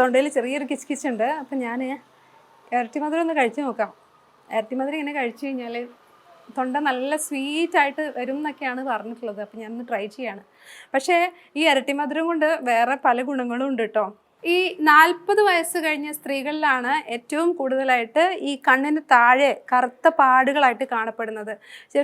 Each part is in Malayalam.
തൊണ്ടയിൽ ചെറിയൊരു കിച്ച് ഉണ്ട്. അപ്പം ഞാൻ ഇരട്ടി മധുരം ഒന്ന് കഴിച്ച് നോക്കാം. ഇരട്ടി മധുരം ഇങ്ങനെ കഴിച്ചു കഴിഞ്ഞാൽ തൊണ്ട നല്ല സ്വീറ്റായിട്ട് വരും എന്നൊക്കെയാണ് പറഞ്ഞിട്ടുള്ളത്. അപ്പം ഞാനൊന്ന് ട്രൈ ചെയ്യാണ്. പക്ഷേ ഈ ഇരട്ടി മധുരം കൊണ്ട് വേറെ പല ഗുണങ്ങളും ഉണ്ട് കേട്ടോ. ഈ 40 വയസ്സ് കഴിഞ്ഞ സ്ത്രീകളിലാണ് ഏറ്റവും കൂടുതലായിട്ട് ഈ കണ്ണിന് താഴെ കറുത്ത പാടുകളായിട്ട് കാണപ്പെടുന്നത്.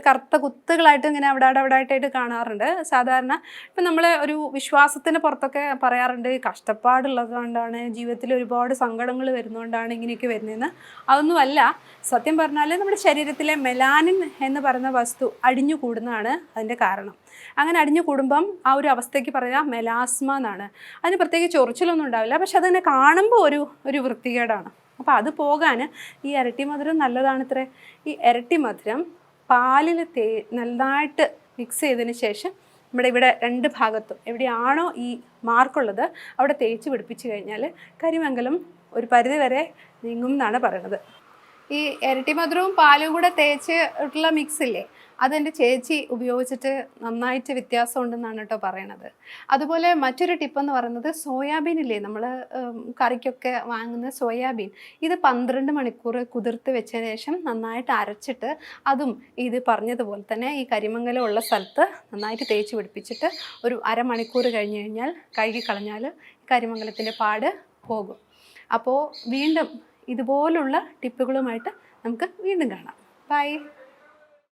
കറുത്ത കുത്തുകളായിട്ട് ഇങ്ങനെ അവിടെ ആയിട്ടായിട്ട് കാണാറുണ്ട്. സാധാരണ ഇപ്പം നമ്മൾ ഒരു വിശ്വാസത്തിന് പുറത്തൊക്കെ പറയാറുണ്ട് കഷ്ടപ്പാടുള്ളത് കൊണ്ടാണ്, ജീവിതത്തിൽ ഒരുപാട് സങ്കടങ്ങൾ വരുന്നതുകൊണ്ടാണ് ഇങ്ങനെയൊക്കെ വരുന്നതെന്ന്. അതൊന്നുമല്ല. സത്യം പറഞ്ഞാൽ നമ്മുടെ ശരീരത്തിലെ മെലാനിൻ എന്ന് പറയുന്ന വസ്തു അടിഞ്ഞു കൂടുന്നതാണ് അതിൻ്റെ കാരണം. അങ്ങനെ അടിഞ്ഞു കൂടുമ്പം ആ ഒരു അവസ്ഥയ്ക്ക് പറയാം മെലാസ്മ എന്നാണ്. അതിന് പ്രത്യേകിച്ച് ചൊറിച്ചിലൊന്നും ഉണ്ടാവില്ല, പക്ഷെ അതിനെ കാണുമ്പോൾ ഒരു വൃത്തികേടാണ്. അപ്പോൾ അത് പോകാൻ ഈ ഇരട്ടി മധുരം നല്ലതാണത്രേ. ഈ ഇരട്ടി മധുരം പാലിൽ നന്നായിട്ട് മിക്സ് ചെയ്തതിന് ശേഷം നമ്മുടെ ഇവിടെ 2 ഭാഗത്തും എവിടെയാണോ ഈ മാർക്കുള്ളത് അവിടെ തേച്ച് പിടിപ്പിച്ച് കഴിഞ്ഞാൽ കരിമംഗലം ഒരു പരിധിവരെ നീങ്ങും എന്നാണ് പറയുന്നത്. ഈ ഇരട്ടി മധുരവും പാലും കൂടെ തേച്ചിട്ടുള്ള മിക്സില്ലേ, അതെൻ്റെ ചേച്ചി ഉപയോഗിച്ചിട്ട് നന്നായിട്ട് വ്യത്യാസം ഉണ്ടെന്നാണ് കേട്ടോ പറയണത്. അതുപോലെ മറ്റൊരു ടിപ്പെന്ന് പറയുന്നത് സോയാബീനില്ലേ, നമ്മൾ കറിക്കൊക്കെ വാങ്ങുന്ന സോയാബീൻ, ഇത് 12 മണിക്കൂർ കുതിർത്ത് വെച്ചതിന് ശേഷം നന്നായിട്ട് അരച്ചിട്ട് അതും ഇത് പറഞ്ഞതുപോലെ തന്നെ ഈ കരിമംഗലം ഉള്ള സ്ഥലത്ത് നന്നായിട്ട് തേച്ച് പിടിപ്പിച്ചിട്ട് ഒരു അരമണിക്കൂർ കഴിഞ്ഞ് കഴിഞ്ഞാൽ കഴുകിക്കളഞ്ഞാൽ കരിമംഗലത്തിൻ്റെ പാട് പോകും. അപ്പോൾ വീണ്ടും ഇതുപോലുള്ള ടിപ്പുകളുമായിട്ട് നമുക്ക് വീണ്ടും കാണാം. ബൈ.